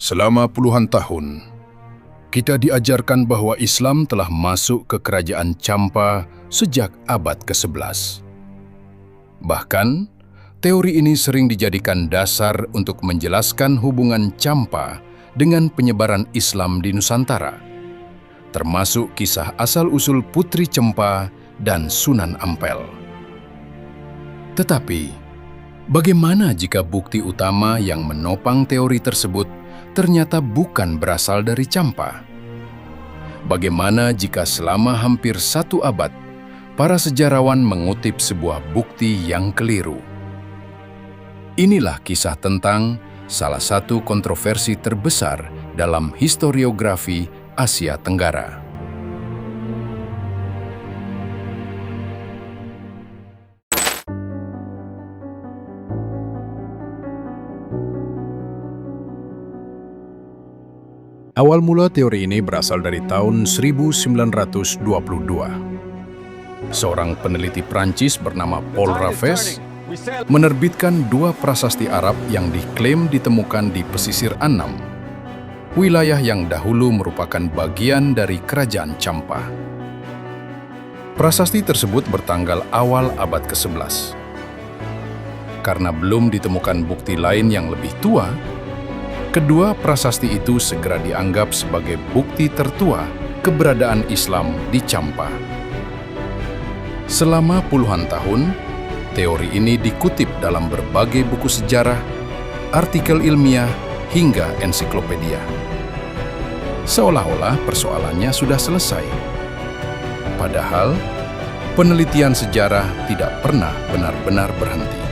Selama puluhan tahun, kita diajarkan bahwa Islam telah masuk ke kerajaan Champa sejak abad ke-11. Bahkan, teori ini sering dijadikan dasar untuk menjelaskan hubungan Champa dengan penyebaran Islam di Nusantara, termasuk kisah asal-usul Putri Cempa dan Sunan Ampel. Tetapi, bagaimana jika bukti utama yang menopang teori tersebut ternyata bukan berasal dari Champa? Bagaimana jika selama hampir 1 abad, para sejarawan mengutip sebuah bukti yang keliru? Inilah kisah tentang salah satu kontroversi terbesar dalam historiografi Asia Tenggara. Awal mula teori ini berasal dari tahun 1922. Seorang peneliti Prancis bernama Paul Raffes menerbitkan 2 prasasti Arab yang diklaim ditemukan di pesisir Annam, wilayah yang dahulu merupakan bagian dari kerajaan Champa. Prasasti tersebut bertanggal awal abad ke-11. Karena belum ditemukan bukti lain yang lebih tua, kedua prasasti itu segera dianggap sebagai bukti tertua keberadaan Islam di Champa. Selama puluhan tahun, teori ini dikutip dalam berbagai buku sejarah, artikel ilmiah, hingga ensiklopedia. Seolah-olah persoalannya sudah selesai. Padahal, penelitian sejarah tidak pernah benar-benar berhenti.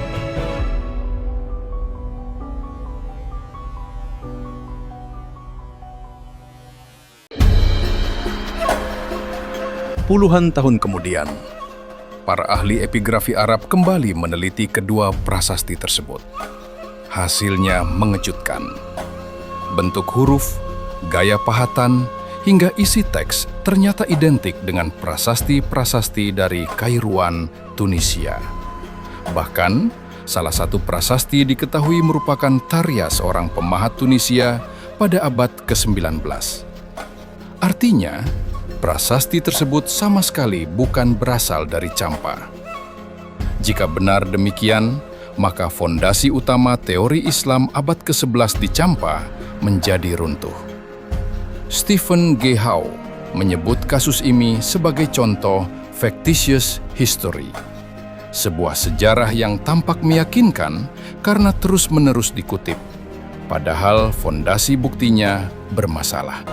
Puluhan tahun kemudian, para ahli epigrafi Arab kembali meneliti kedua prasasti tersebut. Hasilnya mengejutkan. Bentuk huruf, gaya pahatan, hingga isi teks ternyata identik dengan prasasti-prasasti dari Kairouan, Tunisia. Bahkan, salah satu prasasti diketahui merupakan karya seorang pemahat Tunisia pada abad ke-19. Artinya, prasasti tersebut sama sekali bukan berasal dari Champa. Jika benar demikian, maka fondasi utama teori Islam abad ke-11 di Champa menjadi runtuh. Stephen G. Howe menyebut kasus ini sebagai contoh factitious history, sebuah sejarah yang tampak meyakinkan karena terus-menerus dikutip, padahal fondasi buktinya bermasalah.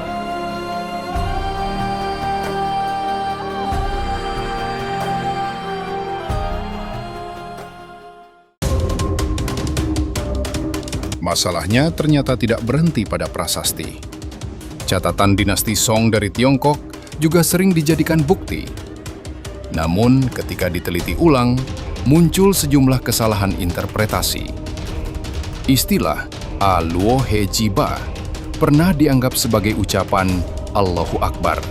Masalahnya ternyata tidak berhenti pada prasasti. Catatan dinasti Song dari Tiongkok juga sering dijadikan bukti. Namun, ketika diteliti ulang, muncul sejumlah kesalahan interpretasi. Istilah A Luo He Ji Ba pernah dianggap sebagai ucapan Allahu Akbar.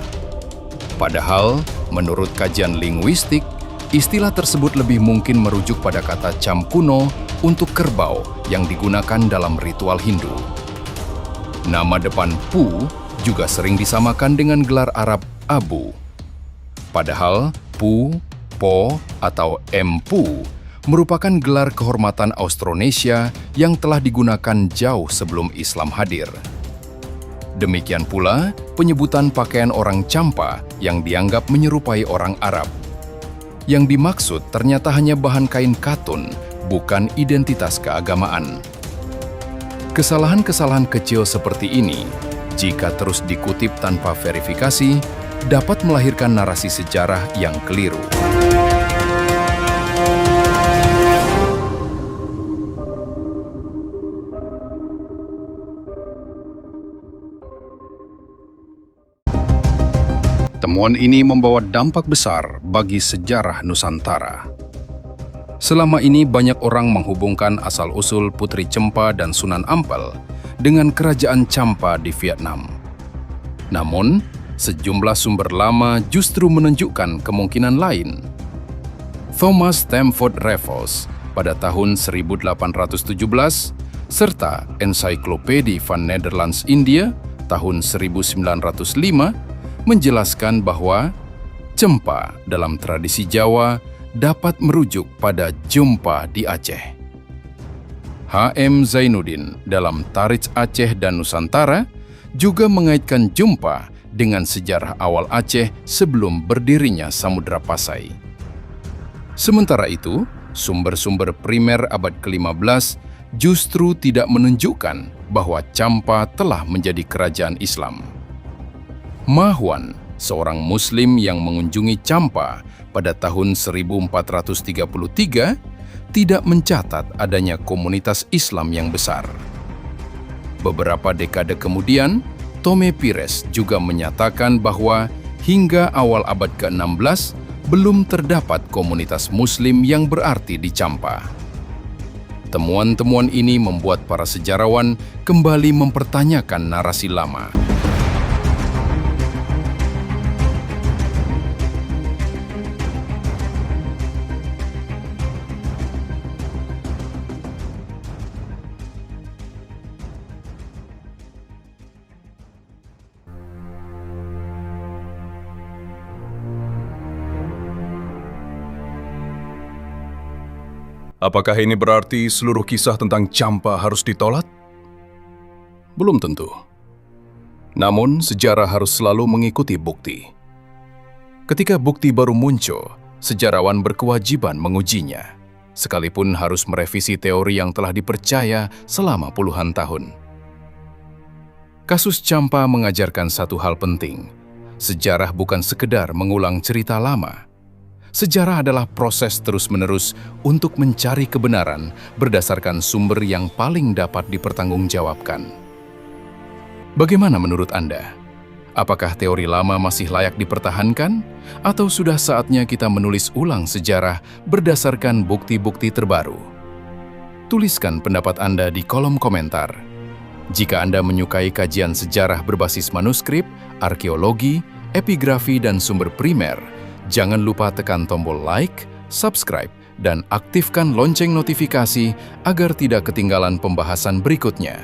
Padahal, menurut kajian linguistik, istilah tersebut lebih mungkin merujuk pada kata Cham kuno untuk kerbau yang digunakan dalam ritual Hindu. Nama depan Pu juga sering disamakan dengan gelar Arab Abu. Padahal Pu, Po, atau Empu merupakan gelar kehormatan Austronesia yang telah digunakan jauh sebelum Islam hadir. Demikian pula penyebutan pakaian orang Champa yang dianggap menyerupai orang Arab. Yang dimaksud ternyata hanya bahan kain katun, bukan identitas keagamaan. Kesalahan-kesalahan kecil seperti ini, jika terus dikutip tanpa verifikasi, dapat melahirkan narasi sejarah yang keliru. Temuan ini membawa dampak besar bagi sejarah Nusantara. Selama ini banyak orang menghubungkan asal-usul Putri Cempa dan Sunan Ampel dengan kerajaan Champa di Vietnam. Namun, sejumlah sumber lama justru menunjukkan kemungkinan lain. Thomas Stamford Raffles pada tahun 1817 serta Encyclopedie van Nederlands India tahun 1905 menjelaskan bahwa cempa dalam tradisi Jawa dapat merujuk pada jumpa di Aceh. H.M. Zainuddin dalam Tarikh Aceh dan Nusantara juga mengaitkan jumpa dengan sejarah awal Aceh sebelum berdirinya Samudra Pasai. Sementara itu, sumber-sumber primer abad ke-15 justru tidak menunjukkan bahwa Campa telah menjadi kerajaan Islam. Ma Huan, seorang Muslim yang mengunjungi Campa pada tahun 1433, tidak mencatat adanya komunitas Islam yang besar. Beberapa dekade kemudian, Tome Pires juga menyatakan bahwa hingga awal abad ke-16 belum terdapat komunitas Muslim yang berarti di Campa. Temuan-temuan ini membuat para sejarawan kembali mempertanyakan narasi lama. Apakah ini berarti seluruh kisah tentang Campa harus ditolak? Belum tentu. Namun, sejarah harus selalu mengikuti bukti. Ketika bukti baru muncul, sejarawan berkewajiban mengujinya, sekalipun harus merevisi teori yang telah dipercaya selama puluhan tahun. Kasus Campa mengajarkan satu hal penting. Sejarah bukan sekedar mengulang cerita lama. Sejarah adalah proses terus-menerus untuk mencari kebenaran berdasarkan sumber yang paling dapat dipertanggungjawabkan. Bagaimana menurut Anda? Apakah teori lama masih layak dipertahankan? Atau sudah saatnya kita menulis ulang sejarah berdasarkan bukti-bukti terbaru? Tuliskan pendapat Anda di kolom komentar. Jika Anda menyukai kajian sejarah berbasis manuskrip, arkeologi, epigrafi, dan sumber primer, jangan lupa tekan tombol like, subscribe, dan aktifkan lonceng notifikasi agar tidak ketinggalan pembahasan berikutnya.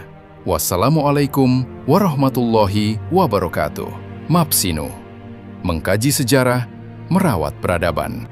Wassalamualaikum warahmatullahi wabarakatuh. Mapsino, mengkaji sejarah, merawat peradaban.